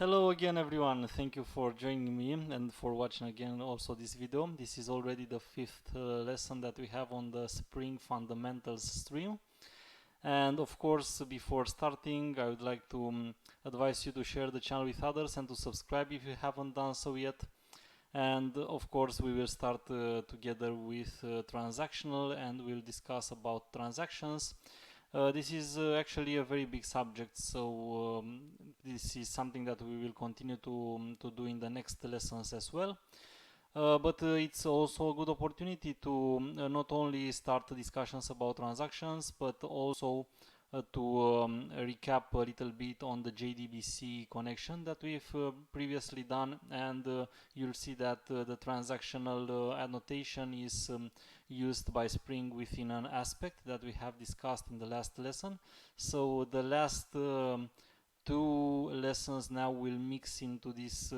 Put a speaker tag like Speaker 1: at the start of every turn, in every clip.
Speaker 1: Hello again everyone, thank you for joining me and for watching again also this video. This is already the fifth lesson that we have on the Spring Fundamentals stream. And of course, before starting, I would like to advise you to share the channel with others and to subscribe if you haven't done so yet. And of course, we will start together with transactional, and we'll discuss about transactions. This is actually a very big subject, so this is something that we will continue to do in the next lessons as well. But it's also a good opportunity to not only start discussions about transactions, but also to recap a little bit on the JDBC connection that we've previously done, and you'll see that the transactional annotation is used by Spring within an aspect that we have discussed in the last lesson. So the last two lessons now will mix into this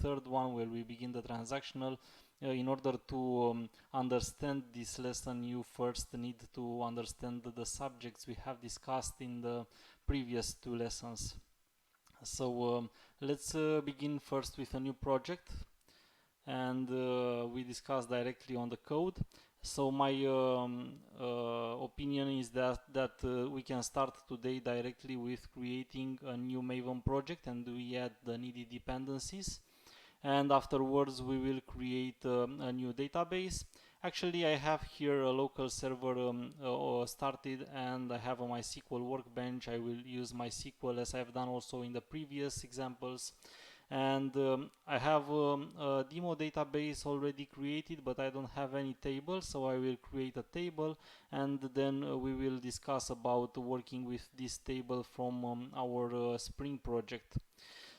Speaker 1: third one where we begin the transactional. In order to understand this lesson, you first need to understand the subjects we have discussed in the previous two lessons. So let's begin first with a new project, and we discuss directly on the code. So my opinion is that we can start today directly with creating a new Maven project, and we add the needed dependencies, and afterwards we will create a new database. Actually, I have here a local server started, and I have a MySQL workbench. I will use MySQL as I've done also in the previous examples. And I have a demo database already created, but I don't have any table, so I will create a table, and then we will discuss about working with this table from our Spring project.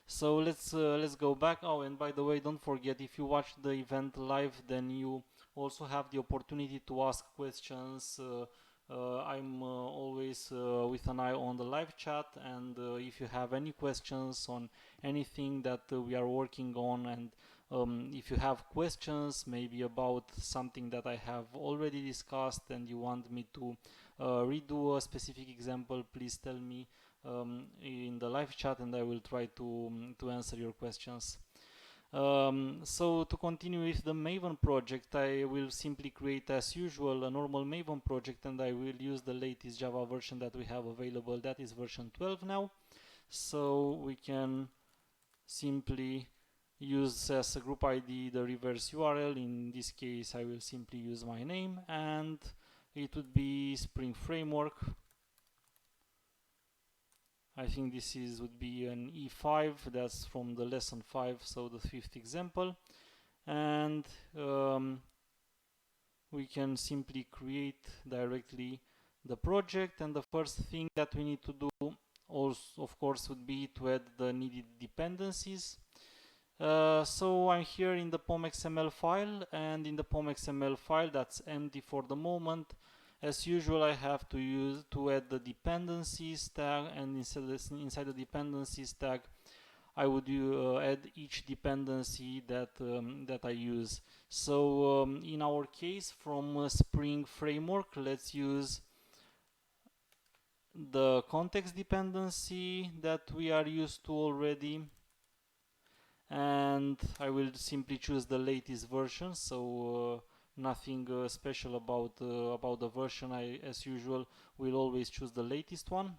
Speaker 1: So let's go back. Oh, and by the way, don't forget, if you watch the event live, then you also have the opportunity to ask questions. I'm always with an eye on the live chat, and if you have any questions on anything that we are working on, and if you have questions maybe about something that I have already discussed and you want me to redo a specific example, please tell me in the live chat, and I will try to answer your questions. So to continue with the Maven project, I will simply create as usual a normal Maven project, and I will use the latest Java version that we have available, that is version 12 now. So we can simply use as a group ID the reverse URL. In this case I will simply use my name, and it would be Spring Framework. I think this would be an E5, that's from the lesson 5, so the fifth example. And we can simply create directly the project, and the first thing that we need to do also, of course, would be to add the needed dependencies. So I'm here in the POM.xml file, and in the POM.xml file that's empty for the moment. As usual, I have to add the dependencies tag, and inside the dependencies tag I would add each dependency that I use. So in our case, from Spring Framework, let's use the context dependency that we are used to already, and I will simply choose the latest version. So nothing special about the version. I, as usual, will always choose the latest one.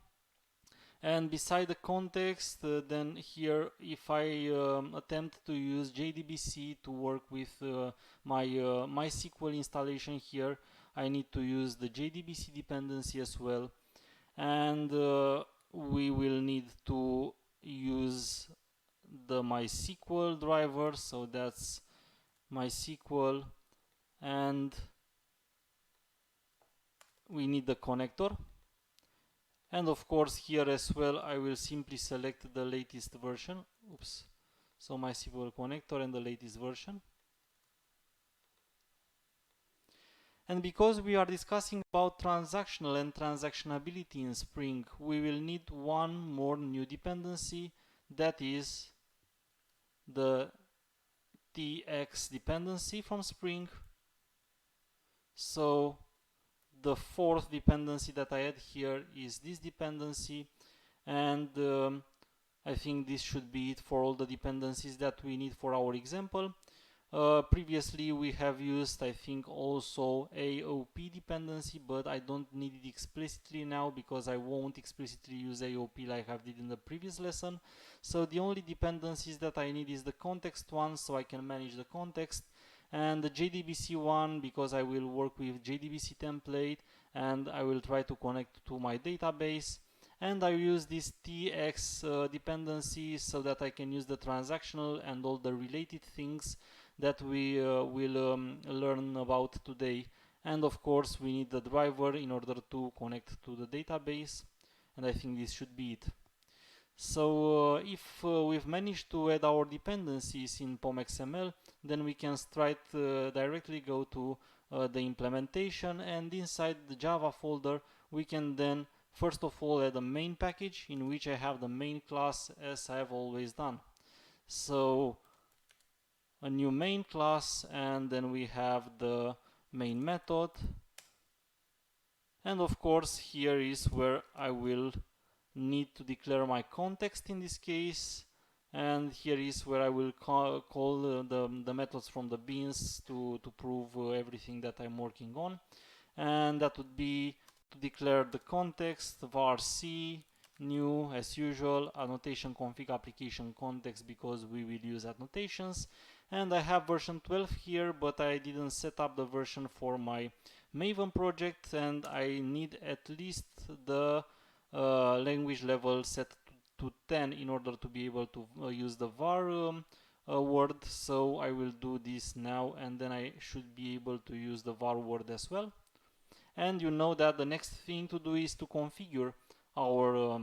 Speaker 1: And beside the context, then here, if I attempt to use JDBC to work with my MySQL installation here, I need to use the JDBC dependency as well. And we will need to use the MySQL driver, so that's MySQL, and we need the connector. And of course here as well I will simply select the latest version. Oops. So MySQL connector and the latest version. And because we are discussing about transactional and transactionability in Spring, we will need one more new dependency, that is the TX dependency from Spring. So the fourth dependency that I add here is this dependency, and I think this should be it for all the dependencies that we need for our example. Previously we have used, I think, also AOP dependency, but I don't need it explicitly now because I won't explicitly use AOP like I did in the previous lesson. So the only dependencies that I need is the context one, so I can manage the context, and the JDBC one because I will work with JDBC template and I will try to connect to my database. And I use this TX dependency so that I can use the transactional and all the related things that we will learn about today. And of course we need the driver in order to connect to the database, and I think this should be it. So if we've managed to add our dependencies in POM.xml, then we can directly go to the implementation, and inside the Java folder we can then first of all add a main package in which I have the main class as I have always done. So a new main class, and then we have the main method, and of course here is where I will need to declare my context in this case, and here is where I will call the methods from the beans to prove everything that I'm working on, and that would be to declare the context var c new as usual annotation config application context because we will use annotations. And I have version 12 here, but I didn't set up the version for my Maven project, and I need at least the language level set to 10 in order to be able to use the var word. So I will do this now, and then I should be able to use the var word as well. And you know that the next thing to do is to configure our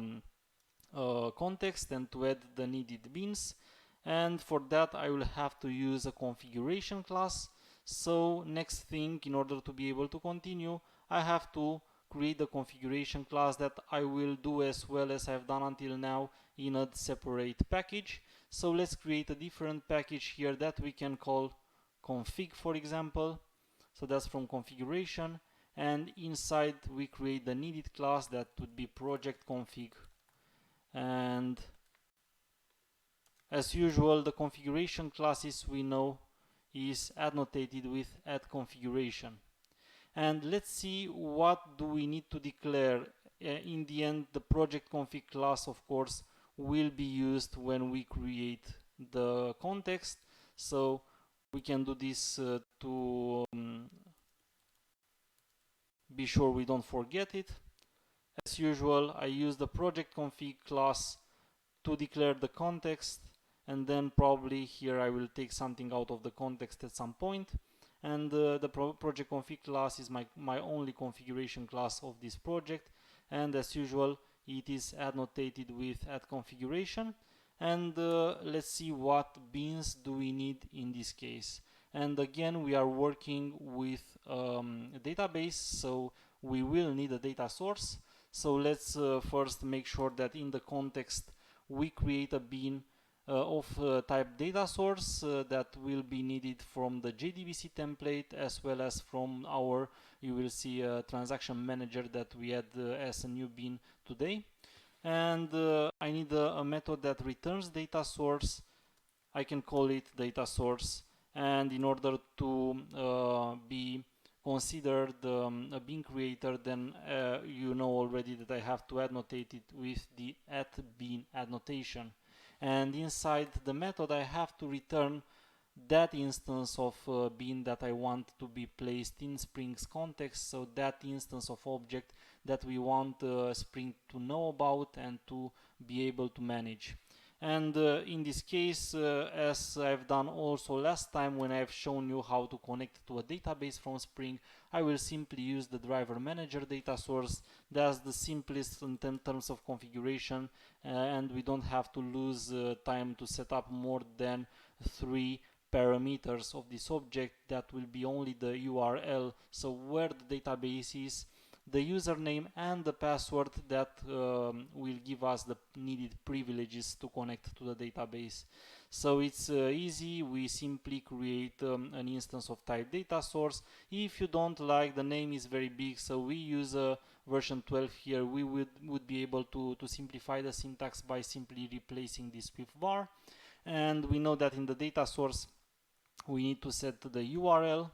Speaker 1: context and to add the needed beans, and for that I will have to use a configuration class. So next thing, in order to be able to continue, I have to create the configuration class that I will do as well as I've done until now in a separate package. So let's create a different package here that we can call config, for example. So that's from configuration, and inside we create the needed class that would be project config, and as usual the configuration classes we know is annotated with @configuration. And let's see what do we need to declare. In the end, the project config class of course will be used when we create the context, so we can do this to be sure we don't forget it. As usual, I use the project config class to declare the context, and then probably here I will take something out of the context at some point. And the project config class is my only configuration class of this project, and as usual it is annotated with @configuration. And let's see what beans do we need in this case. And again we are working with a database, so we will need a data source. So let's first make sure that in the context we create a bean of type data source that will be needed from the JDBC template as well as from our, you will see, transaction manager that we add as a new bean today. And I need a method that returns data source. I can call it data source, and in order to be considered a bean creator, then you know already that I have to annotate it with the @bean annotation. And inside the method I have to return that instance of bean that I want to be placed in Spring's context, so that instance of object that we want Spring to know about and to be able to manage. And in this case, as I've done also last time when I've shown you how to connect to a database from Spring, I will simply use the driver manager data source. That's the simplest in terms of configuration, and we don't have to lose time to set up more than 3 parameters of this object. That will be only the URL, so where the database is, the username, and the password that will give us the needed privileges to connect to the database. So it's easy. We simply create an instance of type data source. If you don't like, the name is very big, so we use version 12 here. We would be able to simplify the syntax by simply replacing this with var. And we know that in the data source we need to set the URL,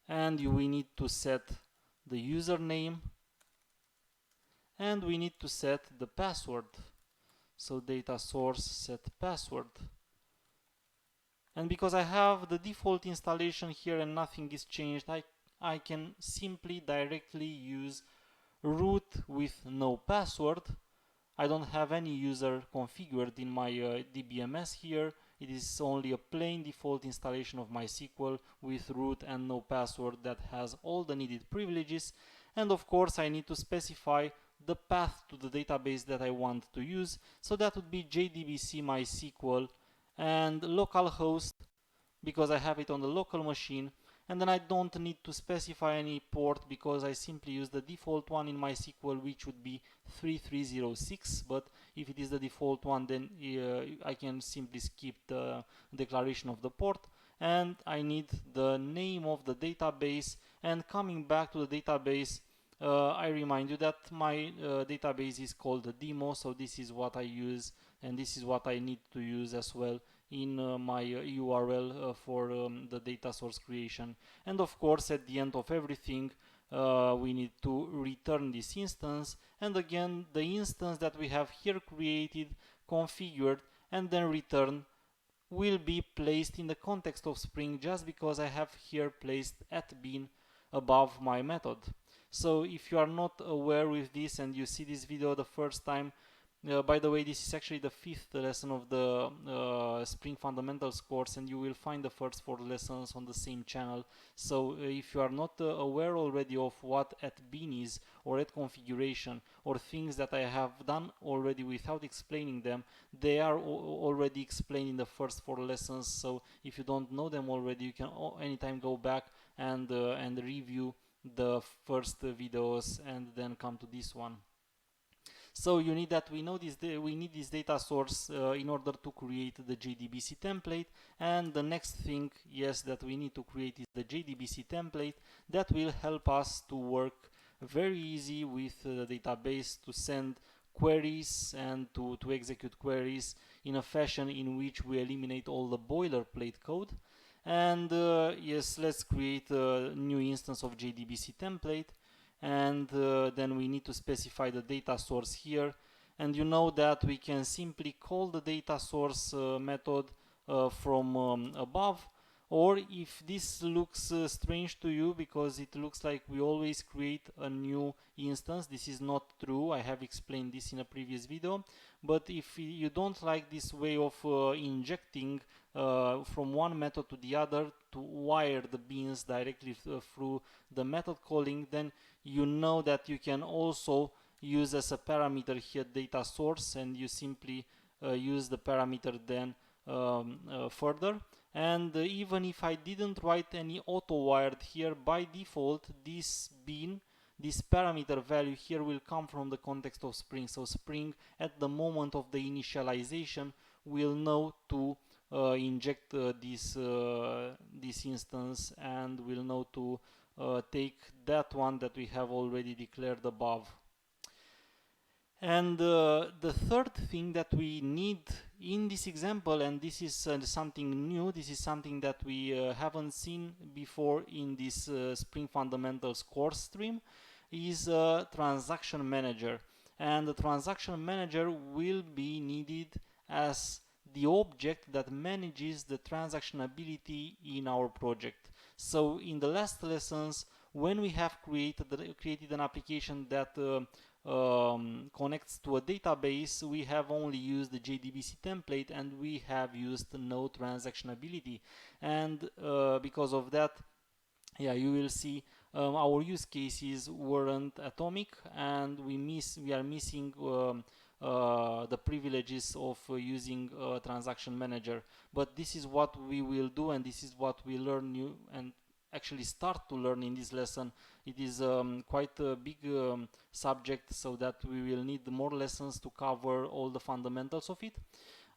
Speaker 1: and we need to set the username, and we need to set the password. So data source set password. And because I have the default installation here and nothing is changed, I can simply directly use root with no password. I don't have any user configured in my DBMS here. It is only a plain default installation of MySQL with root and no password that has all the needed privileges. And of course I need to specify the path to the database that I want to use. So that would be JDBC MySQL and localhost, because I have it on the local machine. And then I don't need to specify any port because I simply use the default one in MySQL, which would be 3306. But if it is the default one, then I can simply skip the declaration of the port. And I need the name of the database. And coming back to the database, I remind you that my database is called demo, so this is what I use, and this is what I need to use as well in my URL for the data source creation. And of course at the end of everything we need to return this instance, and again the instance that we have here created, configured, and then returned will be placed in the context of Spring, just because I have here placed @bin above my method. So if you are not aware with this and you see this video the first time, by the way, this is actually the 5th lesson of the Spring Fundamentals course, and you will find the first 4 lessons on the same channel. So if you are not aware already of what @bin is, or @configuration, or things that I have done already without explaining them, they are already explained in the first 4 lessons. So if you don't know them already, you can anytime go back and review the first videos and then come to this one. So you need that we need this data source in order to create the JDBC template. And the next thing, yes, that we need to create is the JDBC template that will help us to work very easy with the database, to send queries and to execute queries in a fashion in which we eliminate all the boilerplate code. And yes, let's create a new instance of JDBC template. And then we need to specify the data source here, and you know that we can simply call the data source method from above. Or if this looks strange to you because it looks like we always create a new instance, this is not true. I have explained this in a previous video. But if you don't like this way of injecting from one method to the other to wire the beans directly through the method calling, then you know that you can also use as a parameter here data source, and you simply use the parameter then further. And even if I didn't write any auto wired here, by default this bin, this parameter value here, will come from the context of Spring. So Spring at the moment of the initialization will know to inject this instance, and will know to take that one that we have already declared above. And the third thing that we need in this example, and this is something new, this is something that we haven't seen before in this Spring Fundamentals course stream, is a transaction manager. And the transaction manager will be needed as the object that manages the transactionability in our project. So in the last lessons, when we have created an application that connects to a database, we have only used the JDBC template and we have used no transactionability. And because of that, yeah, you will see our use cases weren't atomic, and we are missing the privileges of using a transaction manager. But this is what we will do, and this is what we learn new and actually start to learn in this lesson. It is quite a big subject, so that we will need more lessons to cover all the fundamentals of it.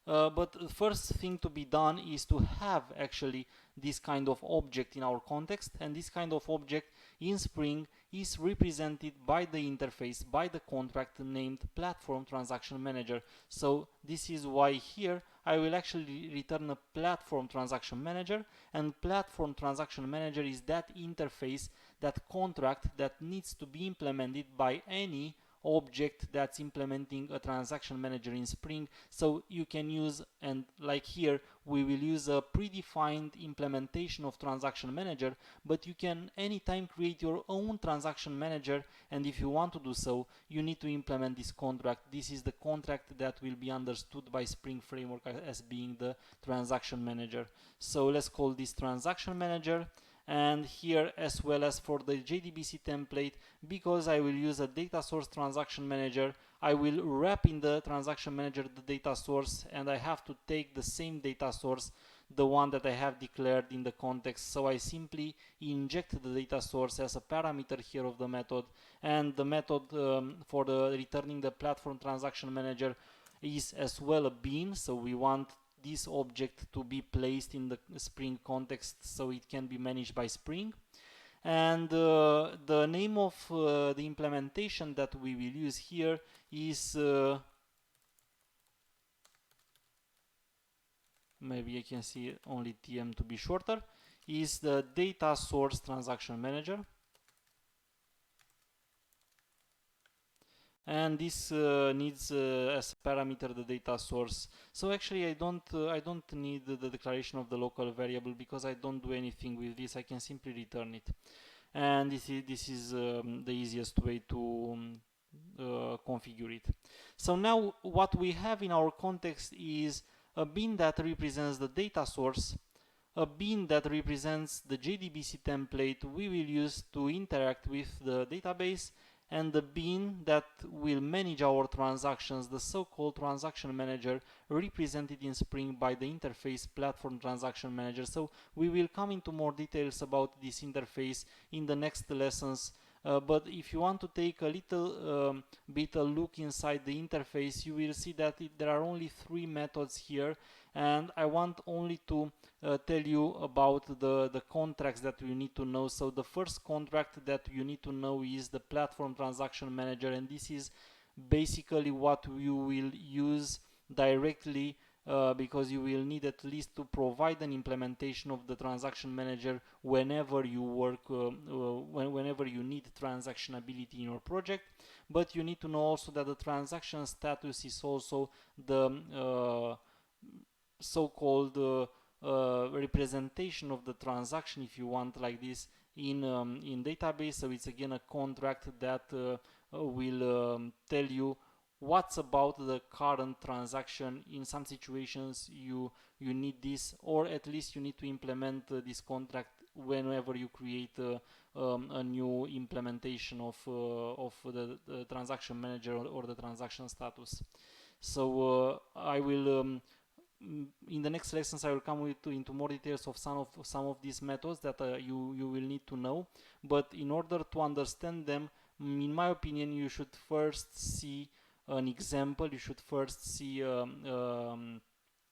Speaker 1: but the first thing to be done is to have actually this kind of object in our context, and this kind of object in Spring is represented by the interface, by the contract named Platform Transaction Manager. So this is why here I will actually return a Platform Transaction Manager, and Platform Transaction Manager is that interface, that contract that needs to be implemented by any object that's implementing a transaction manager in Spring. So you can use, and like here we will use a predefined implementation of transaction manager, but you can anytime create your own transaction manager, and if you want to do so, you need to implement this contract. This is the contract that will be understood by Spring Framework as being the transaction manager. So let's call this transaction manager. And here, as well as for the JDBC template, because I will use a data source transaction manager, I will wrap in the transaction manager the data source, and I have to take the same data source, the one that I have declared in the context. So I simply inject the data source as a parameter here of the method, and the method for the returning the platform transaction manager is as well a bean. So we want this object to be placed in the Spring context so it can be managed by Spring. And the name of the implementation that we will use here is maybe I can see only TM to be shorter, is the data source transaction manager. And this needs as parameter the data source. So actually I don't need the declaration of the local variable, because I don't do anything with this. I can simply return it, and this is the easiest way to configure it. So now what we have in our context is a bin that represents the data source, a bin that represents the JDBC template we will use to interact with the database, and the bin that will manage our transactions, the so-called transaction manager, represented in Spring by the interface Platform Transaction Manager. So we will come into more details about this interface in the next lessons. But if you want to take a little bit a look inside the interface, you will see that there are only 3 methods here, and I want only to tell you about the contracts that you need to know. So the first contract that you need to know is the Platform Transaction Manager, and this is basically what you will use directly because you will need at least to provide an implementation of the transaction manager whenever you work, whenever you need transactionability in your project. But you need to know also that the transaction status is also the so-called representation of the transaction, if you want, like this in database. So it's again a contract that will tell you what's about the current transaction. In some situations you need this, or at least you need to implement this contract whenever you create a new implementation of the transaction manager or the transaction status. So I will in the next lessons I will come into more details of some of these methods that you will need to know. But in order to understand them, in my opinion, you should first see an example. You should first see an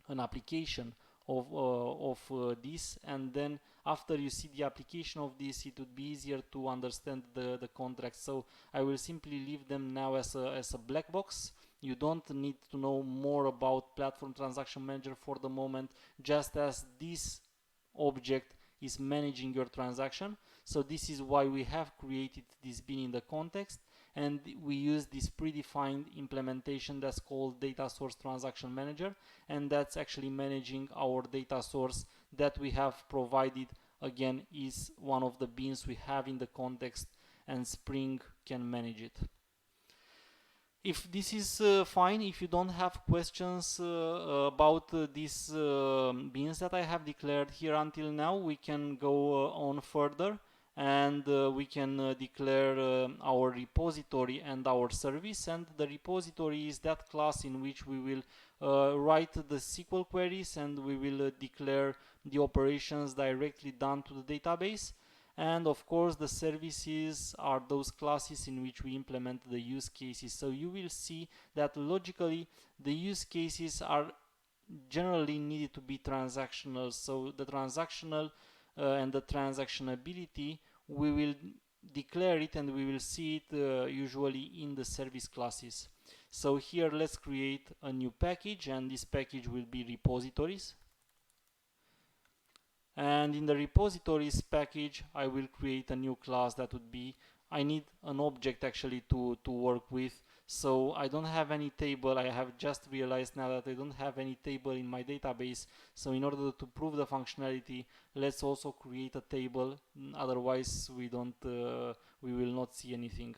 Speaker 1: application of this, and then after you see the application of this, it would be easier to understand the contracts. So I will simply leave them now as a black box. You don't need to know more about Platform Transaction Manager for the moment, just as this object is managing your transaction. So this is why we have created this bin in the context, and we use this predefined implementation that's called Data Source Transaction Manager, and that's actually managing our data source that we have provided. Again, is one of the bins we have in the context, and Spring can manage it. If this is fine, if you don't have questions about these bins that I have declared here until now, we can go on further, and we can declare our repository and our service. And the repository is that class in which we will write the SQL queries, and we will declare the operations directly done to the database. And of course the services are those classes in which we implement the use cases. So you will see that logically the use cases are generally needed to be transactional. So the transactional and the transactionability, we will declare it and we will see it usually in the service classes. So here let's create a new package, and this package will be repositories. And in the repositories package, I will create a new class that would be, I need an object actually to work with. So I don't have any table. I have just realized now that I don't have any table in my database. So in order to prove the functionality, let's also create a table. Otherwise we will not see anything.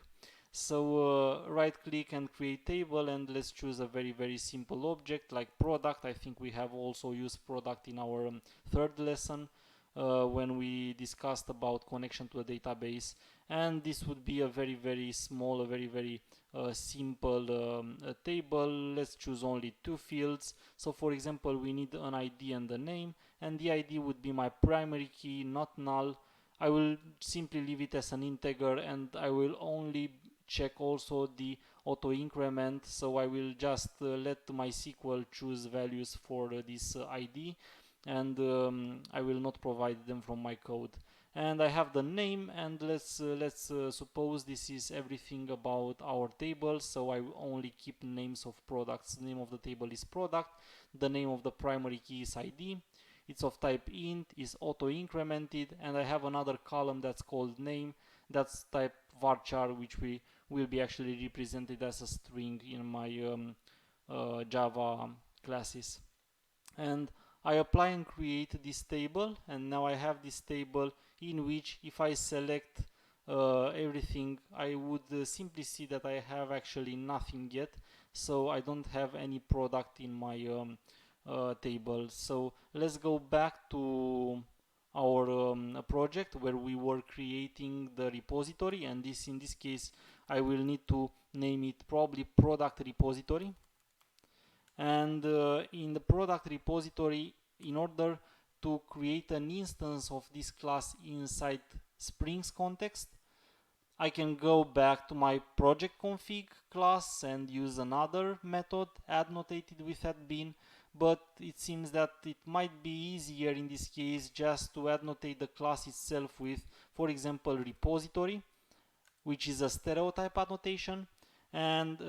Speaker 1: So right click and create table, and let's choose a very simple object like product. I think we have also used product in our third lesson when we discussed about connection to a database, and this would be a very small, a very simple table. Let's choose only two fields. So for example, we need an ID and a name, and the ID would be my primary key, not null. I will simply leave it as an integer, and I will only check also the auto increment. So I will just let MySQL choose values for this ID, and I will not provide them from my code. And I have the name, and let's suppose this is everything about our table. So I only keep names of products. The name of the table is product, the name of the primary key is ID, it's of type int, is auto incremented, and I have another column that's called name, that's type varchar, which will be actually represented as a string in my Java classes. And I apply and create this table, and now I have this table in which if I select everything, I would simply see that I have actually nothing yet. So I don't have any product in my table. So let's go back to our project where we were creating the repository, and in this case I will need to name it probably product repository. And in the product repository, in order to create an instance of this class inside Spring's context, I can go back to my project config class and use another method annotated with @bin, but it seems that it might be easier in this case just to annotate the class itself with, for example, repository, which is a stereotype annotation. And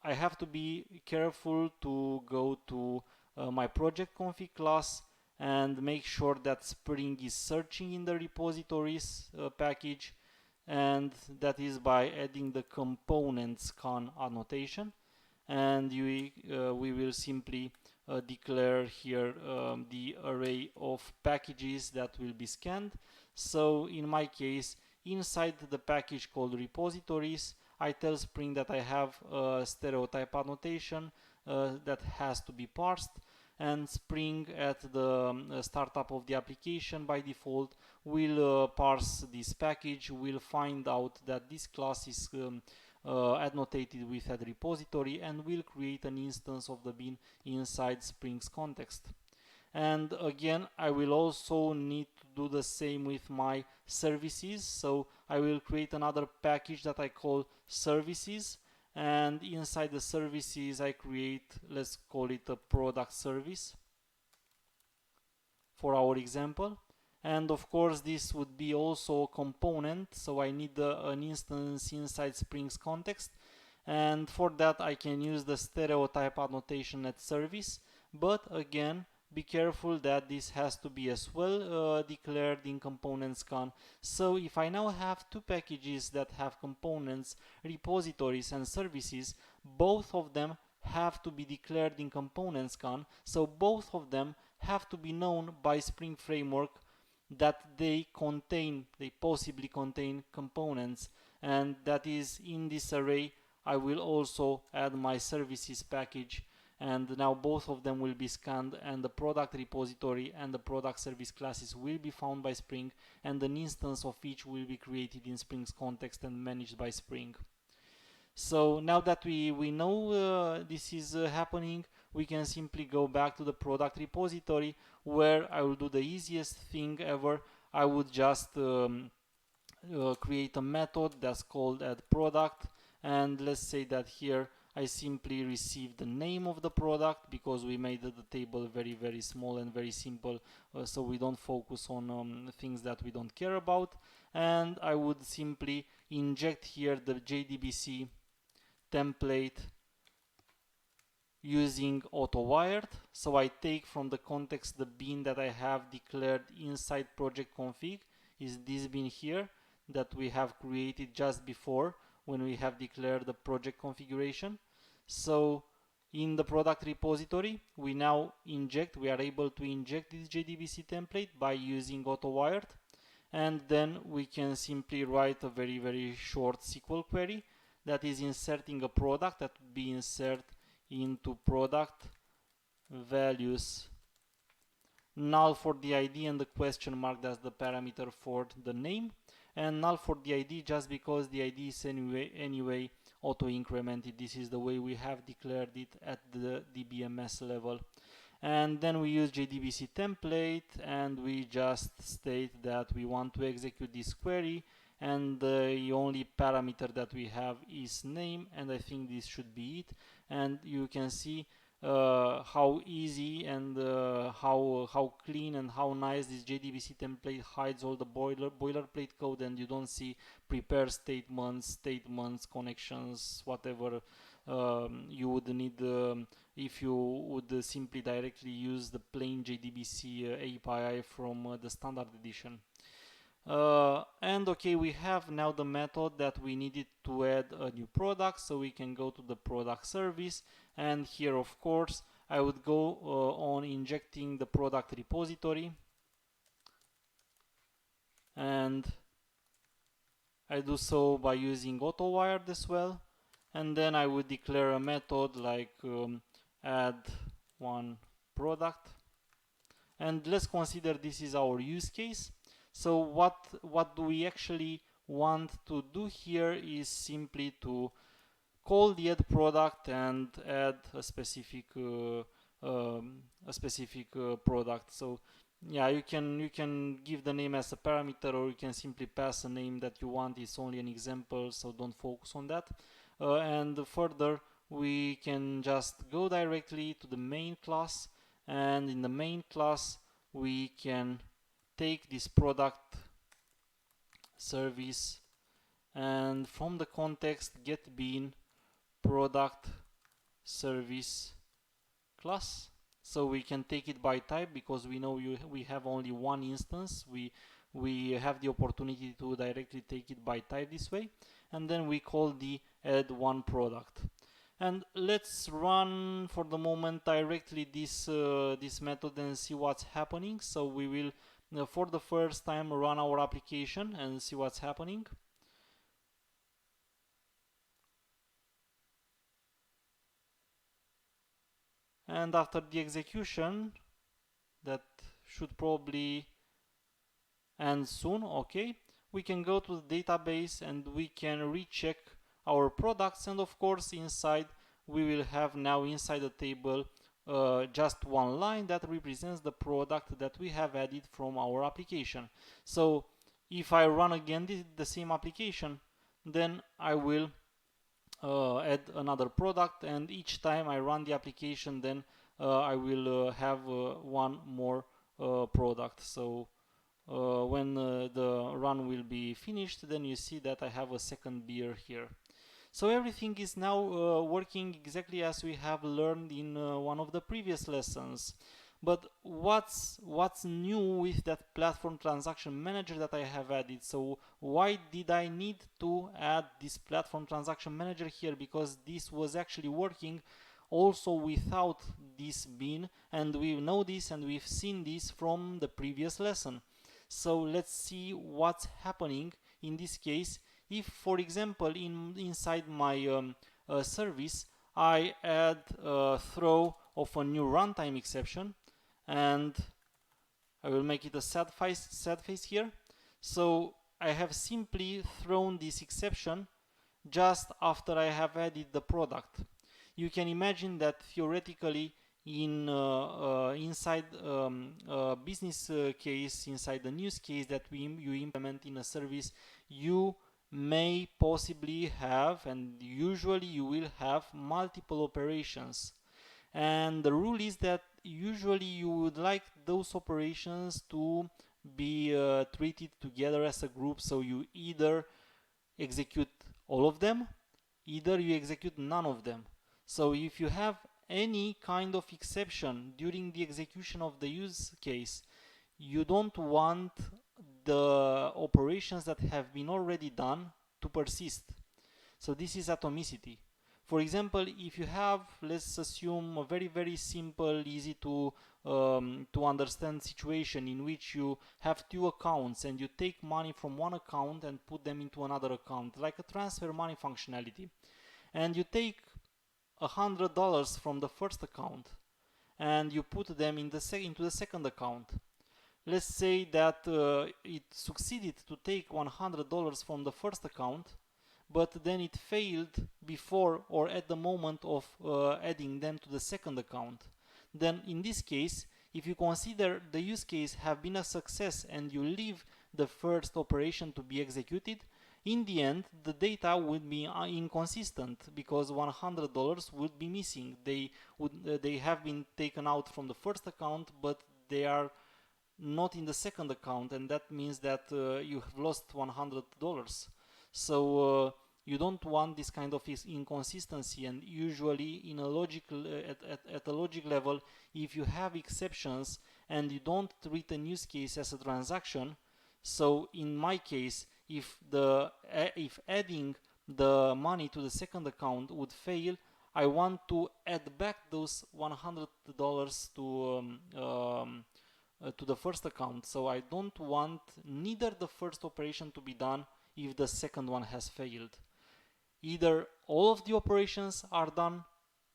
Speaker 1: I have to be careful to go to my project config class and make sure that Spring is searching in the repositories package, and that is by adding the component scan annotation. And we will simply declare here the array of packages that will be scanned. So in my case, inside the package called repositories, I tell Spring that I have a stereotype annotation that has to be parsed, and Spring at the startup of the application by default will parse this package, will find out that this class is annotated with a repository, and will create an instance of the bin inside Spring's context. And again, I will also need to do the same with my services. So I will create another package that I call services, and inside the services I create, let's call it a product service for our example. And of course this would be also a component, so I need an instance inside Spring's context, and for that I can use the stereotype annotation at service. But again, be careful that this has to be as well declared in component scan. So if I now have two packages that have components, repositories and services, both of them have to be declared in component scan. So both of them have to be known by Spring Framework that they possibly contain components, and that is in this array I will also add my services package, and now both of them will be scanned, and the product repository and the product service classes will be found by Spring, and an instance of each will be created in Spring's context and managed by Spring. So now that we know this is happening, we can simply go back to the product repository, where I will do the easiest thing ever. I would just create a method that's called add product, and let's say that here I simply receive the name of the product, because we made the table very small and very simple, so we don't focus on things that we don't care about. And I would simply inject here the JDBC template using auto-wired. So I take from the context the bin that I have declared inside project config, is this bin here that we have created just before when we have declared the project configuration. So in the product repository, we are able to inject this JDBC template by using auto-wired, and then we can simply write a very short SQL query that is inserting a product that would be insert into product values null for the ID and the question mark, that's the parameter for the name, and null for the ID just because the ID is anyway auto incremented. This is the way we have declared it at the DBMS level. And then we use JDBC template, and we just state that we want to execute this query, and the only parameter that we have is name, and I think this should be it. And you can see how easy and how clean and how nice this JDBC template hides all the boilerplate code, and you don't see prepare statements, connections, whatever you would need if you would simply directly use the plain JDBC API from the standard edition. And okay, we have now the method that we needed to add a new product, so we can go to the product service, and here of course I would go on injecting the product repository, and I do so by using auto-wired as well. And then I would declare a method like add one product, and let's consider this is our use case. So what do we actually want to do here is simply to call the add product and add a specific product. So yeah, you can give the name as a parameter, or you can simply pass a name that you want. It's only an example, so don't focus on that. And further, we can just go directly to the main class, and in the main class we can take this product service, and from the context get bin product service class. So we can take it by type, because we know we have only one instance. We have the opportunity to directly take it by type this way, and then we call the add one product. And let's run for the moment directly this method and see what's happening. So we will for the first time run our application and see what's happening. And after the execution, that should probably end soon, okay, we can go to the database and we can recheck our products, and of course inside we will have now inside the table just one line that represents the product that we have added from our application. So if I run again the same application, then I will add another product, and each time I run the application, then I will have one more product. So when the run will be finished, then you see that I have a second beer here. So everything is now working exactly as we have learned in one of the previous lessons. But what's new with that platform transaction manager that I have added? So why did I need to add this platform transaction manager here? Because this was actually working also without this bin, and we know this and we've seen this from the previous lesson. So let's see what's happening in this case. If, for example, inside my service, I add a throw of a new runtime exception, and I will make it a sad face here. So I have simply thrown this exception just after I have added the product. You can imagine that theoretically inside business case, inside the use case that you implement in a service, you may possibly have, and usually you will have, multiple operations. And the rule is that usually you would like those operations to be treated together as a group, so you either execute all of them, either you execute none of them. So if you have any kind of exception during the execution of the use case, you don't want the operations that have been already done to persist. So this is atomicity. For example, if you have, let's assume, a very simple, easy to understand situation in which you have two accounts and you take money from one account and put them into another account, like a transfer money functionality, and you take $100 from the first account and you put them into the second account. Let's say that it succeeded to take $100 from the first account, but then it failed before or at the moment of adding them to the second account. Then in this case, if you consider the use case have been a success and you leave the first operation to be executed, in the end the data would be inconsistent because $100 would be missing. They have been taken out from the first account, but they are not in the second account, and that means that you have lost $100. So you don't want this kind of inconsistency, and usually in a logical at a logic level, if you have exceptions and you don't treat a use case as a transaction, so in my case, if adding the money to the second account would fail, I want to add back those $100 to the first account. So I don't want neither the first operation to be done if the second one has failed. Either all of the operations are done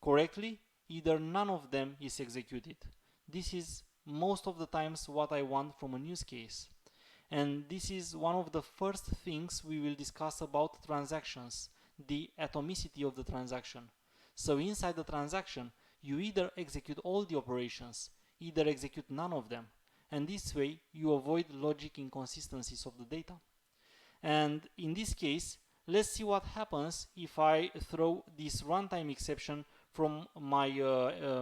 Speaker 1: correctly, either none of them is executed. This is most of the times what I want from a use case. And this is one of the first things we will discuss about transactions, the atomicity of the transaction. So inside the transaction, you either execute all the operations, either execute none of them, and this way you avoid logic inconsistencies of the data. And in this case, let's see what happens if I throw this runtime exception from my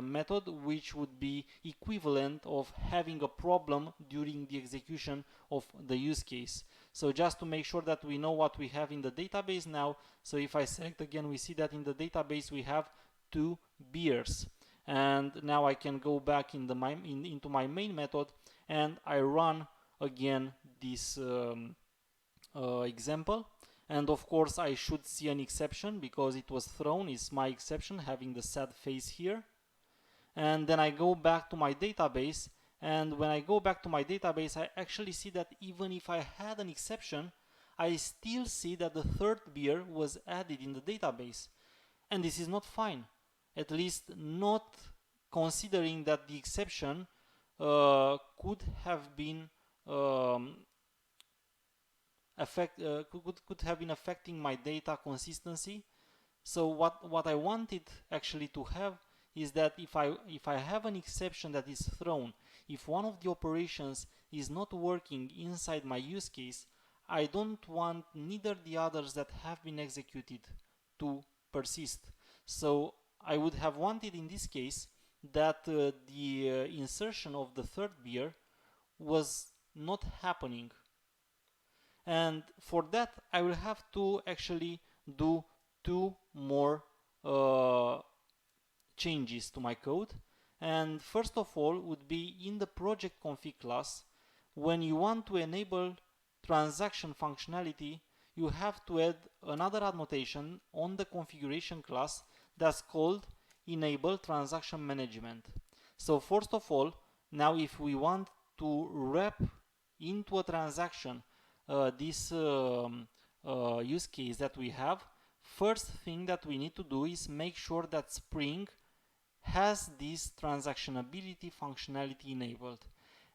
Speaker 1: method, which would be equivalent of having a problem during the execution of the use case. So just to make sure that we know what we have in the database now, so if I select again, we see that in the database we have 2 beers. And now I can go back into my main method and I run again this example. And of course I should see an exception because it was thrown. It's my exception having the sad face here. And then I go back to my database, and when I go back to my database I actually see that even if I had an exception, I still see that the third beer was added in the database. And this is not fine, at least not considering that the exception could have been could have been affecting my data consistency. So what I wanted actually to have is that if I have an exception that is thrown, if one of the operations is not working inside my use case, I don't want neither the others that have been executed to persist. So I would have wanted in this case that the insertion of the third beer was not happening. And for that I will have to actually do 2 more changes to my code. And first of all would be in the project config class. When you want to enable transaction functionality, you have to add another annotation on the configuration class that's called enable transaction management. So first of all, now if we want to wrap into a transaction this use case that we have, first thing that we need to do is make sure that Spring has this transactionability functionality enabled.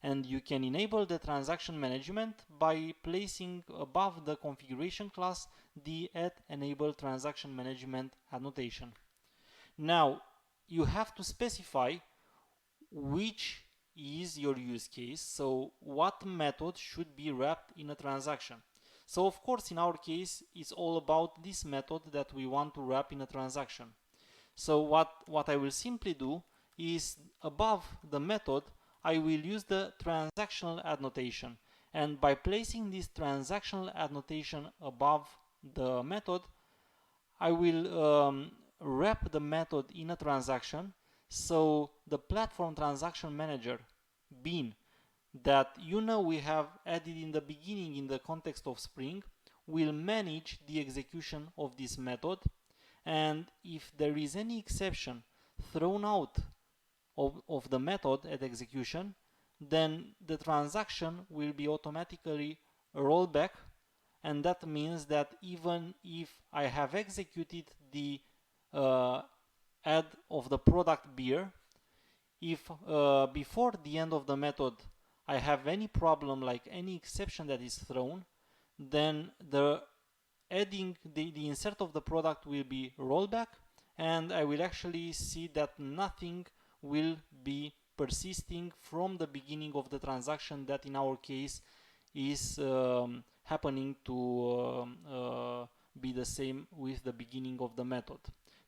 Speaker 1: And you can enable the transaction management by placing above the configuration class the @enable transaction management annotation. Now you have to specify which is your use case, so what method should be wrapped in a transaction. So of course, in our case, it's all about this method that we want to wrap in a transaction. So what I will simply do is, above the method, I will use the transactional annotation. And by placing this transactional annotation above the method, I will wrap the method in a transaction. So the platform transaction manager bean that we have added in the beginning in the context of Spring will manage the execution of this method. And if there is any exception thrown out of the method at execution, then the transaction will be automatically rolled back. And that means that even if I have executed the add of the product beer, if before the end of the method I have any problem, like any exception that is thrown, then the insert of the product will be rolled back, and I will actually see that nothing will be persisting from the beginning of the transaction that in our case is happening to be the same with the beginning of the method.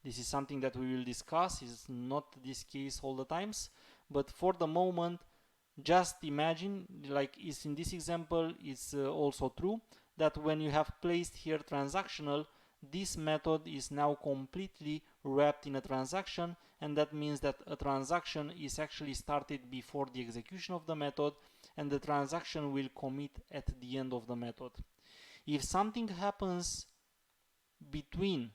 Speaker 1: This is something that we will discuss. It's not this case all the times, but for the moment, just imagine, like is in this example, it's also true that when you have placed here transactional, this method is now completely wrapped in a transaction, and that means that a transaction is actually started before the execution of the method, and the transaction will commit at the end of the method. If something happens between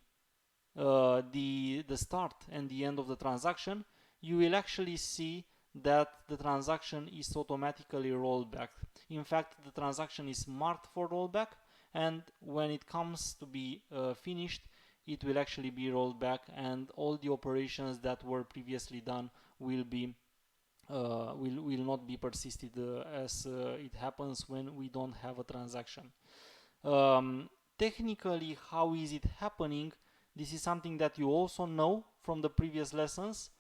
Speaker 1: the start and the end of the transaction, you will actually see that the transaction is automatically rolled back. In fact, the transaction is marked for rollback, and when it comes to be finished, it will actually be rolled back, and all the operations that were previously done will be will not be persisted as it happens when we don't have a transaction. Technically, how is it happening? This is something that you also know from the previous lessons.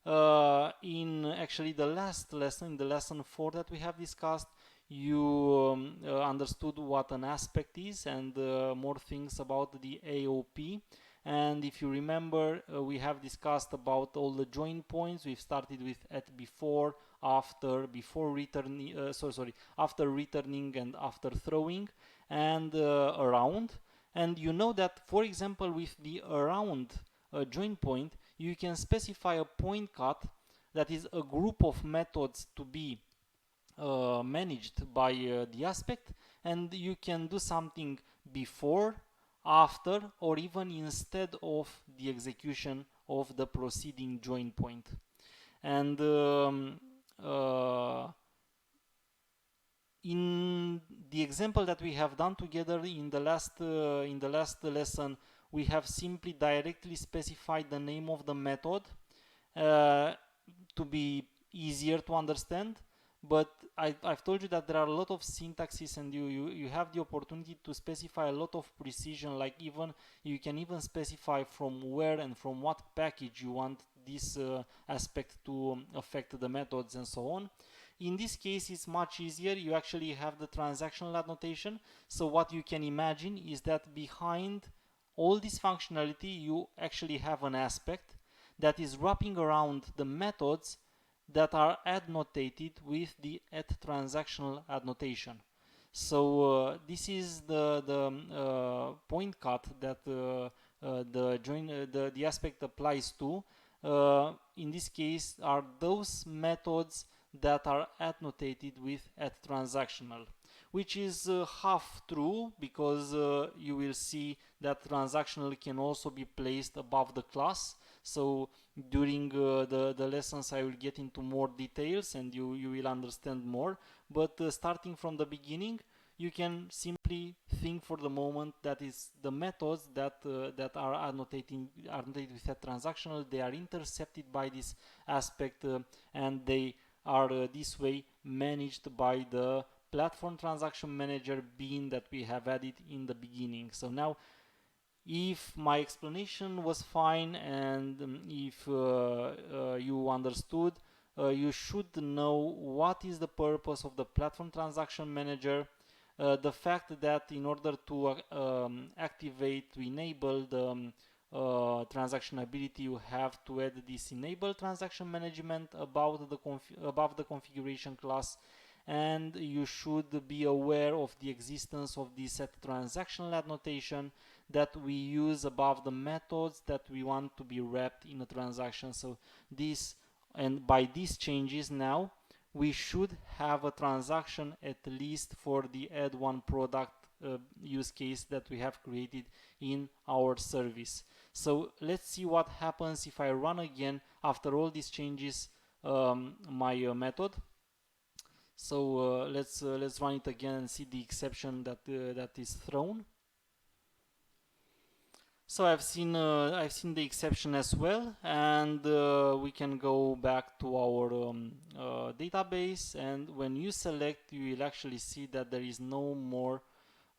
Speaker 1: In actually the last lesson, the lesson 4 that we have discussed, you understood what an aspect is and more things about the AOP. And if you remember, we have discussed about all the join points. We've started with at before, after, before returning, after returning and after throwing, and around. And you know that, for example, with the around join point, you can specify a point cut that is a group of methods to be managed by the aspect, and you can do something before, after, or even instead of the execution of the preceding join point. And in the example that we have done together in the last lesson, we have simply directly specified the name of the method to be easier to understand. But I've told you that there are a lot of syntaxes, and you have the opportunity to specify a lot of precision. Like even you can even specify from where and from what package you want this aspect to affect the methods and so on. In this case, it's much easier. You actually have the transactional annotation. So what you can imagine is that behind all this functionality, you actually have an aspect that is wrapping around the methods that are annotated with the @transactional annotation. So this is the point cut that the aspect applies to. In this case, are those methods that are annotated with @transactional, which is half true, because you will see that transactional can also be placed above the class. So during the lessons I will get into more details and you will understand more, but starting from the beginning, you can simply think for the moment that is the methods that are annotated with @transactional, they are intercepted by this aspect and they are this way managed by the platform transaction manager bean that we have added in the beginning. So now, if my explanation was fine and if you understood, you should know what is the purpose of the platform transaction manager. the fact that in order to activate, to enable the transactionability, you have to add this enable transaction management above the configuration class, and you should be aware of the existence of the set transactional annotation that we use above the methods that we want to be wrapped in a transaction. So this, and by these changes now we should have a transaction at least for the add one product use case that we have created in our service. So let's see what happens if I run again after all these changes my method. So let's run it again and see the exception that is thrown. So I've seen the exception as well, and we can go back to our database, and when you select, you will actually see that there is no more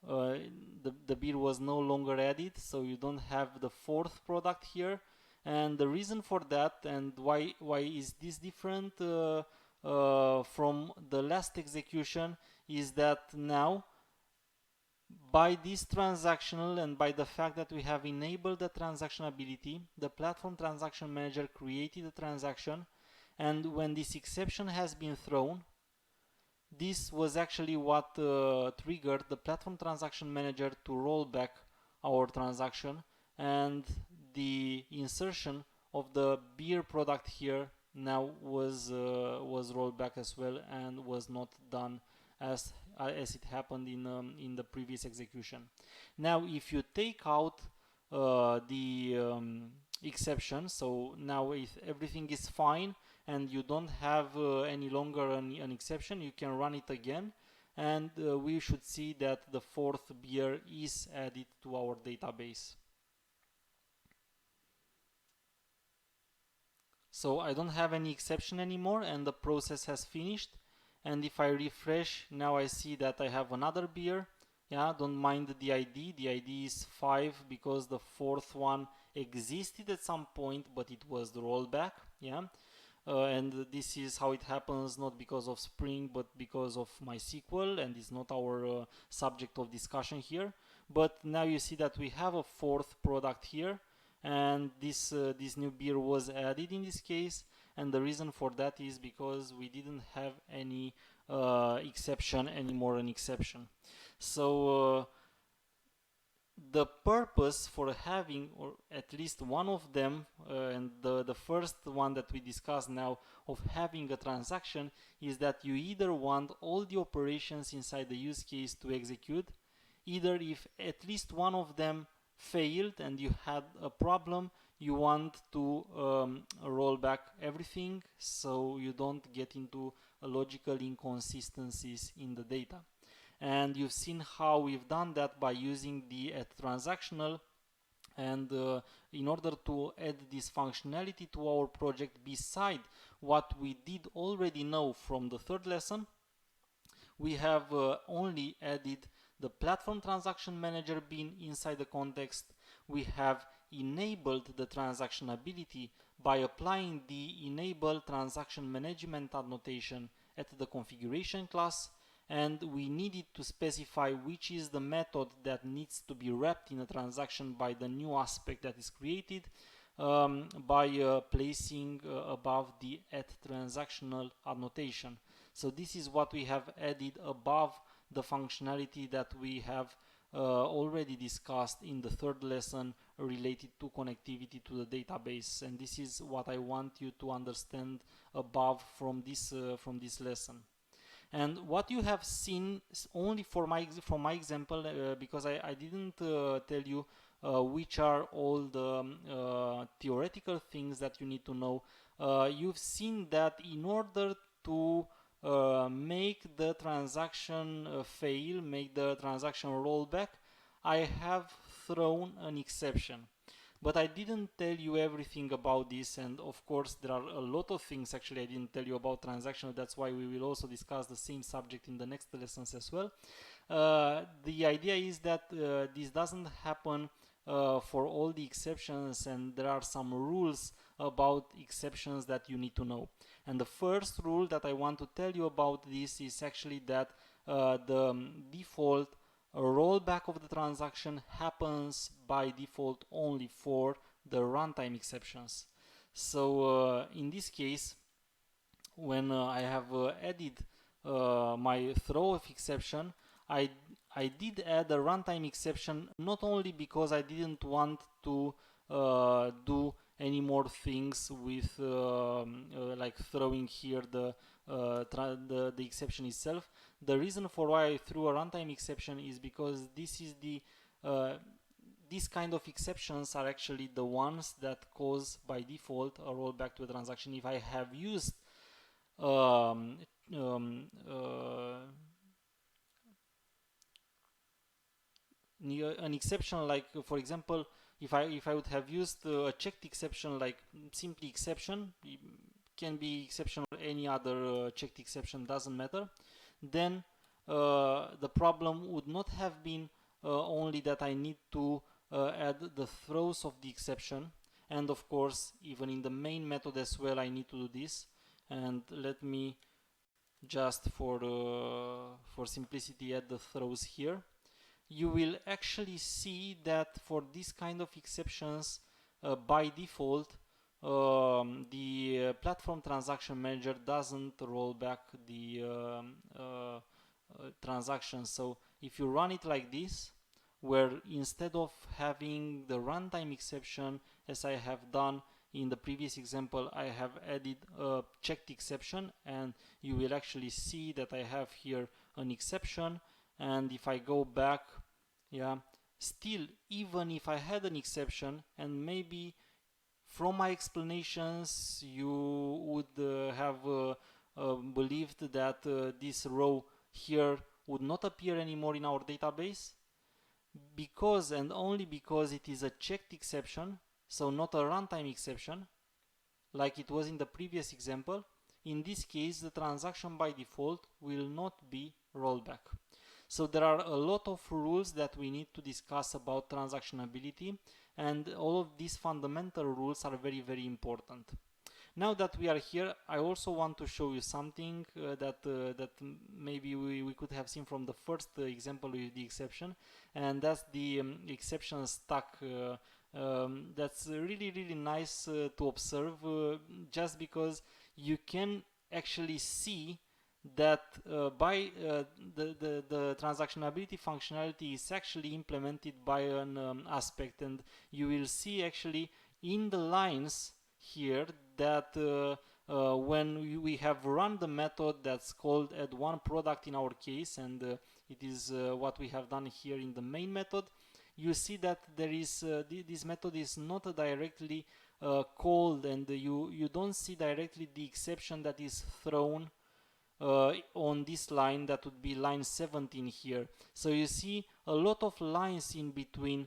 Speaker 1: the beer was no longer added, so you don't have the fourth product here. And the reason for that, and why is this different from the last execution, is that now by this transactional and by the fact that we have enabled the transactionability, the platform transaction manager created a transaction, and when this exception has been thrown, this was actually what triggered the platform transaction manager to roll back our transaction, and the insertion of the beer product here now was rolled back as well and was not done as it happened in the previous execution. Now if you take out the exception, so now if everything is fine and you don't have any longer an exception, you can run it again, and we should see that the fourth beer is added to our database. So I don't have any exception anymore and the process has finished. And if I refresh, now I see that I have another beer. Yeah, don't mind the ID. The ID is 5 because the fourth one existed at some point, but it was the rollback. Yeah, and this is how it happens, not because of Spring, but because of MySQL, and it's not our subject of discussion here. But now you see that we have a fourth product here, and this new beer was added in this case. And the reason for that is because we didn't have any exception anymore, an exception. So the purpose for having, or at least one of them, and the first one that we discussed now, of having a transaction, is that you either want all the operations inside the use case to execute, either if at least one of them failed and you had a problem, you want to roll back everything so you don't get into logical inconsistencies in the data. And you've seen how we've done that by using the add transactional, and in order to add this functionality to our project beside what we did already know from the third lesson, we have only added the platform transaction manager bean inside the context. We have enabled the transactionability by applying the enable transaction management annotation at the configuration class, and we needed to specify which is the method that needs to be wrapped in a transaction by the new aspect that is created by placing above the add transactional annotation. So this is what we have added above the functionality that we have already discussed in the third lesson related to connectivity to the database, and this is what I want you to understand above from this lesson. And what you have seen only from my example, because I didn't tell you which are all the theoretical things that you need to know. You've seen that in order to make the transaction fail, make the transaction roll back, I have thrown an exception. But I didn't tell you everything about this, and of course there are a lot of things actually I didn't tell you about transactional. That's why we will also discuss the same subject in the next lessons as well. The idea is that this doesn't happen for all the exceptions, and there are some rules about exceptions that you need to know. And the first rule that I want to tell you about this is actually that the default rollback of the transaction happens by default only for the runtime exceptions. So in this case, when I have added my throw of exception, I did add a runtime exception not only because I didn't want to do any more things with like throwing here the exception itself. The reason for why I threw a runtime exception is because this is these kind of exceptions are actually the ones that cause by default a rollback to a transaction. If I have used an exception, like for example, if I would have used a checked exception like simply exception, it can be exception or any other checked exception, doesn't matter, then the problem would not have been only that I need to add the throws of the exception, and of course even in the main method as well I need to do this. And let me just for simplicity add the throws here. You will actually see that for this kind of exceptions, by default, the platform transaction manager doesn't roll back the transaction. So if you run it like this, where instead of having the runtime exception as I have done in the previous example, I have added a checked exception, and you will actually see that I have here an exception. And if I go back, yeah, still, even if I had an exception, and maybe from my explanations you would have believed that this row here would not appear anymore in our database, because and only because it is a checked exception, so not a runtime exception like it was in the previous example. In this case, the transaction by default will not be rolled back. So there are a lot of rules that we need to discuss about transactionability, and all of these fundamental rules are very, very important. Now that we are here, I also want to show you something that maybe we could have seen from the first example with the exception, and that's the exception stack. That's really, really nice to observe, just because you can actually see that the transactionability functionality is actually implemented by an aspect, and you will see actually in the lines here that when we have run the method that's called add one product in our case, and it is what we have done here in the main method, you see that there is this method is not directly called, and you don't see directly the exception that is thrown on this line. That would be line 17 here. So you see a lot of lines in between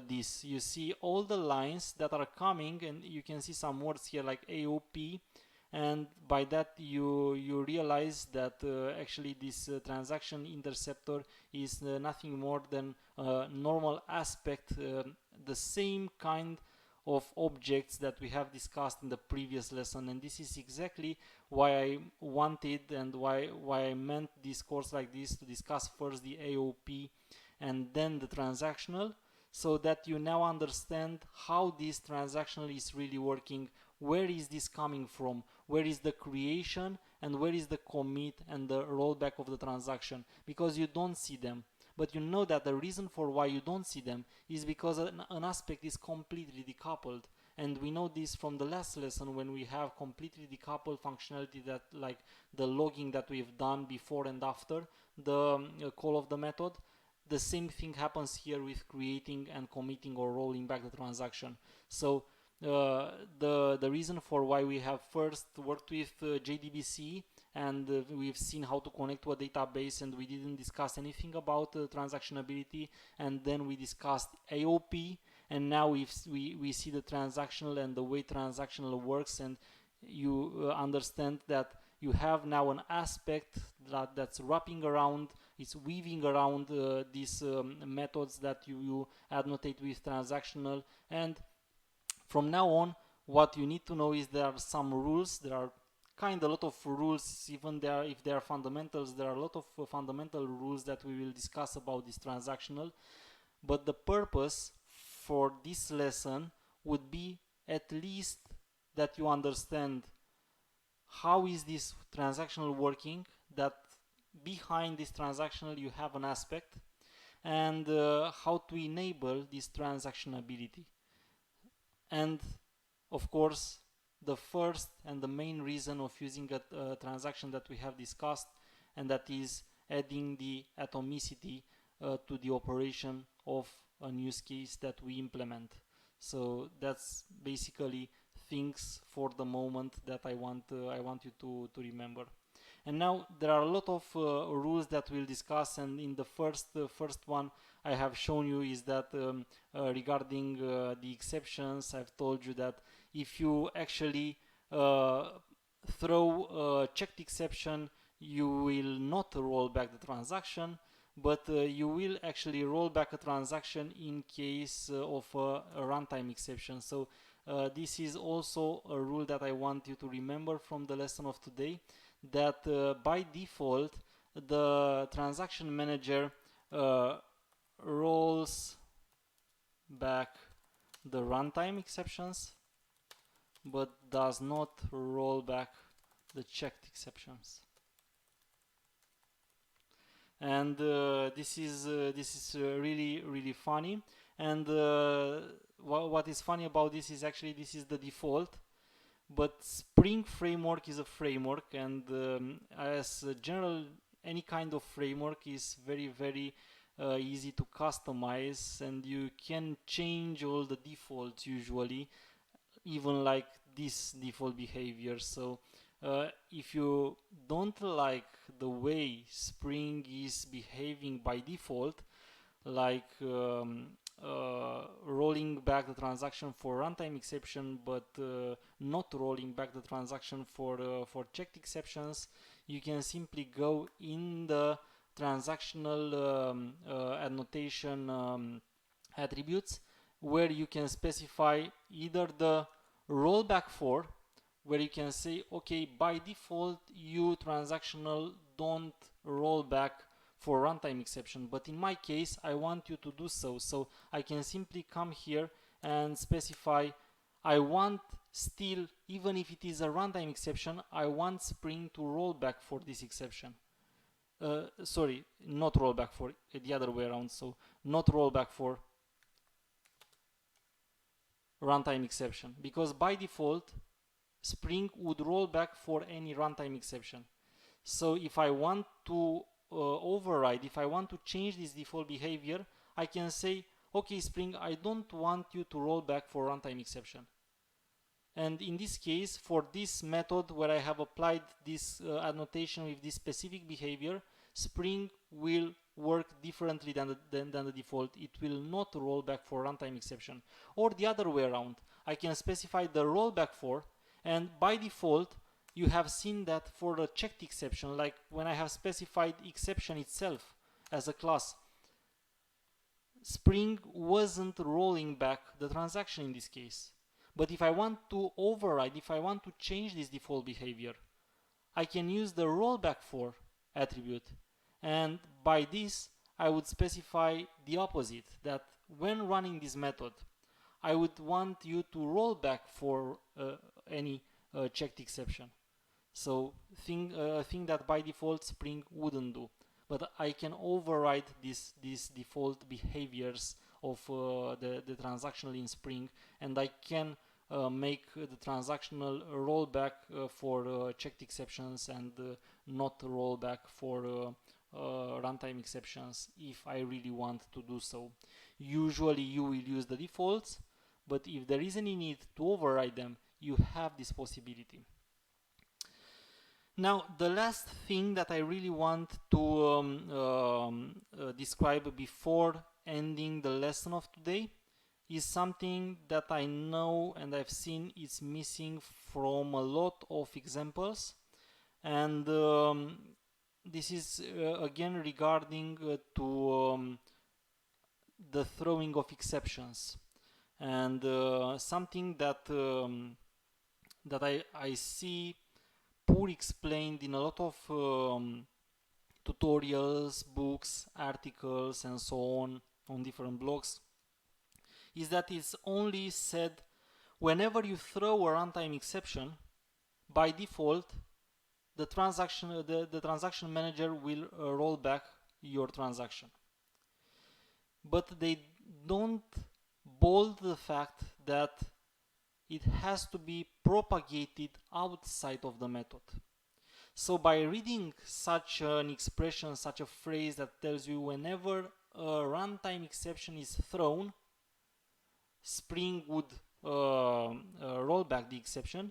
Speaker 1: this. You see all the lines that are coming, and you can see some words here like AOP, and by that you realize that actually this transaction interceptor is nothing more than a normal aspect, the same kind of objects that we have discussed in the previous lesson. And this is exactly why I wanted and why I meant this course like this, to discuss first the AOP and then the transactional, so that you now understand how this transactional is really working, where is this coming from, where is the creation and where is the commit and the rollback of the transaction, because you don't see them. But you know that the reason for why you don't see them is because an aspect is completely decoupled. And we know this from the last lesson, when we have completely decoupled functionality, that like the logging that we've done before and after the call of the method. The same thing happens here with creating and committing or rolling back the transaction. So the reason for why we have first worked with JDBC, and we've seen how to connect to a database, and we didn't discuss anything about transactionability, and then we discussed AOP, and now we see the transactional and the way transactional works, and you understand that you have now an aspect that's wrapping around, it's weaving around these methods that you annotate with transactional. And from now on, what you need to know is there are some rules, there are kind of a lot of rules, even there, if they are fundamentals, there are a lot of fundamental rules that we will discuss about this transactional. But the purpose for this lesson would be at least that you understand how is this transactional working, that behind this transactional you have an aspect, and how to enable this transactionability. And of course, the first and the main reason of using a transaction that we have discussed, and that is adding the atomicity to the operation of a use case that we implement. So that's basically things for the moment that I want you to remember. And now there are a lot of rules that we'll discuss, and in the first one I have shown you is that regarding the exceptions, I've told you that if you actually throw a checked exception, you will not roll back the transaction, but you will actually roll back a transaction in case of a runtime exception. So this is also a rule that I want you to remember from the lesson of today, that by default the transaction manager rolls back the runtime exceptions but does not roll back the checked exceptions. And this is really funny. And what is funny about this is actually this is the default, but Spring framework is a framework, and as a general, any kind of framework is very easy to customize, and you can change all the defaults usually, even like this default behavior. So if you don't like the way Spring is behaving by default, like rolling back the transaction for runtime exception but not rolling back the transaction for checked exceptions, you can simply go in the transactional annotation attributes, where you can specify either the rollback for, where you can say, okay, by default you transactional don't roll back for runtime exception, but in my case I want you to do so. So I can simply come here and specify I want still, even if it is a runtime exception, I want Spring to roll back for this exception. Sorry, not roll back for, the other way around. So not roll back for runtime exception, because by default Spring would roll back for any runtime exception. So if I want to override, if I want to change this default behavior, I can say, okay Spring, I don't want you to roll back for runtime exception. And in this case, for this method where I have applied this annotation with this specific behavior, Spring will work differently than the default. It will not roll back for runtime exception. Or the other way around, I can specify the rollback for, and by default you have seen that for the checked exception, like when I have specified exception itself as a class, Spring wasn't rolling back the transaction in this case. But if I want to override, if I want to change this default behavior, I can use the rollback for attribute, and by this I would specify the opposite, that when running this method I would want you to roll back for any checked exception. So thing that by default Spring wouldn't do, but I can override these default behaviors of the transactional in Spring, and I can make the transactional rollback for checked exceptions and not rollback for runtime exceptions if I really want to do so. Usually you will use the defaults, but if there is any need to override them, you have this possibility. Now, the last thing that I really want to describe before ending the lesson of today is something that I know and I've seen is missing from a lot of examples, and this is again regarding to the throwing of exceptions, and something that that I see poor explained in a lot of tutorials, books, articles, and so on different blogs, is that it's only said whenever you throw a runtime exception, by default, the transaction manager will roll back your transaction. But they don't bold the fact that it has to be propagated outside of the method. So by reading such an expression, such a phrase that tells you whenever a runtime exception is thrown, Spring would roll back the exception,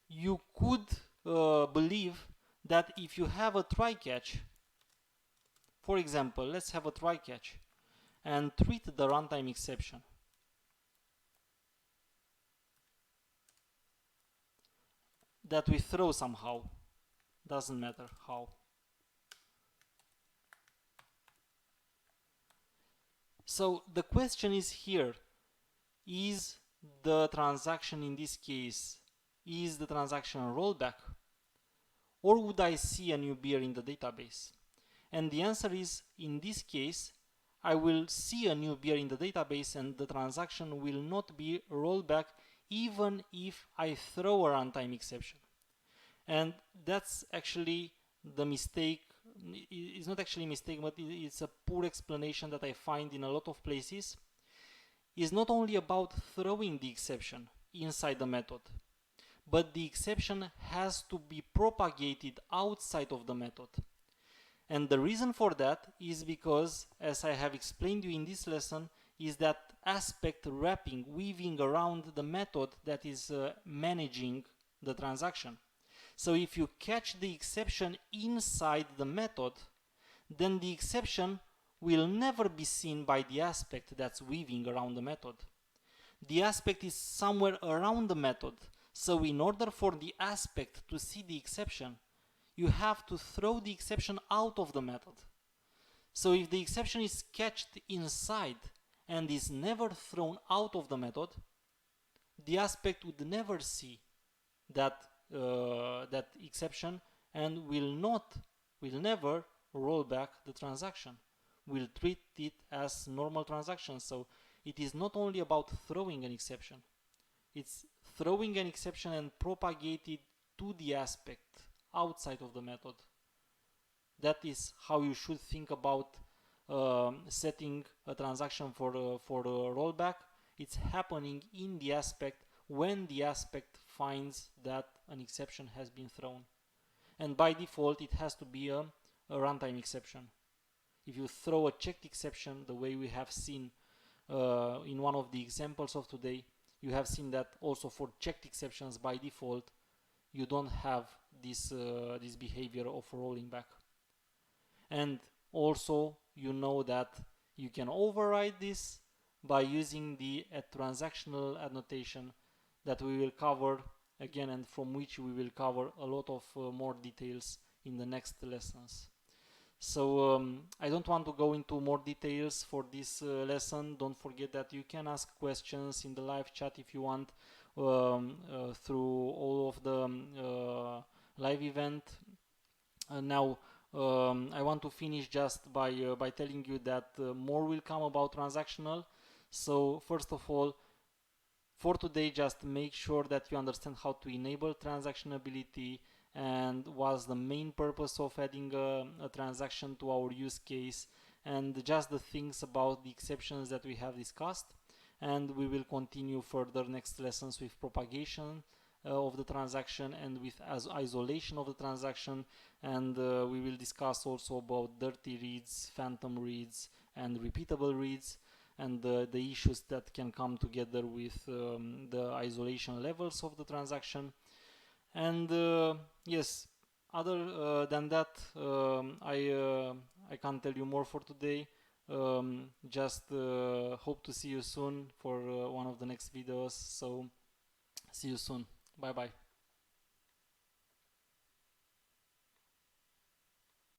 Speaker 1: you could believe that if you have a try catch, for example, let's have a try catch and treat the runtime exception. That we throw somehow, doesn't matter how. So the question is here, is the transaction in this case, is the transaction a rollback? Or would I see a new beer in the database? And the answer is, in this case, I will see a new beer in the database and the transaction will not be rolled back even if I throw a runtime exception. And that's actually the mistake. It's not actually a mistake, but it's a poor explanation that I find in a lot of places. It's not only about throwing the exception inside the method, but the exception has to be propagated outside of the method. And the reason for that is because, as I have explained to you in this lesson, is that aspect wrapping, weaving around the method that is managing the transaction. So if you catch the exception inside the method, then the exception will never be seen by the aspect that's weaving around the method. The aspect is somewhere around the method. So in order for the aspect to see the exception, you have to throw the exception out of the method. So if the exception is catched inside and is never thrown out of the method, the aspect would never see that exception and will never roll back the transaction. Will treat it as normal transaction. So it is not only about throwing an exception, it's throwing an exception and propagate it to the aspect outside of the method. That is how you should think about setting a transaction for a rollback. It's happening in the aspect when the aspect finds that an exception has been thrown. And by default, it has to be a runtime exception. If you throw a checked exception, the way we have seen in one of the examples of today, you have seen that also for checked exceptions by default, you don't have this behavior of rolling back. And also, you know that you can override this by using the transactional annotation that we will cover again, and from which we will cover a lot of more details in the next lessons. So I don't want to go into more details for this lesson. Don't forget that you can ask questions in the live chat if you want through all of the live event. Now I want to finish just by telling you that more will come about transactional. So first of all, for today, just make sure that you understand how to enable transactionability and what's the main purpose of adding a transaction to our use case, and just the things about the exceptions that we have discussed. And we will continue further next lessons with propagation of the transaction and with isolation of the transaction, and we will discuss also about dirty reads, phantom reads, and repeatable reads, and the issues that can come together with the isolation levels of the transaction. And yes, other than that, I can't tell you more for today. Just hope to see you soon for one of the next videos. So see you soon. Bye bye.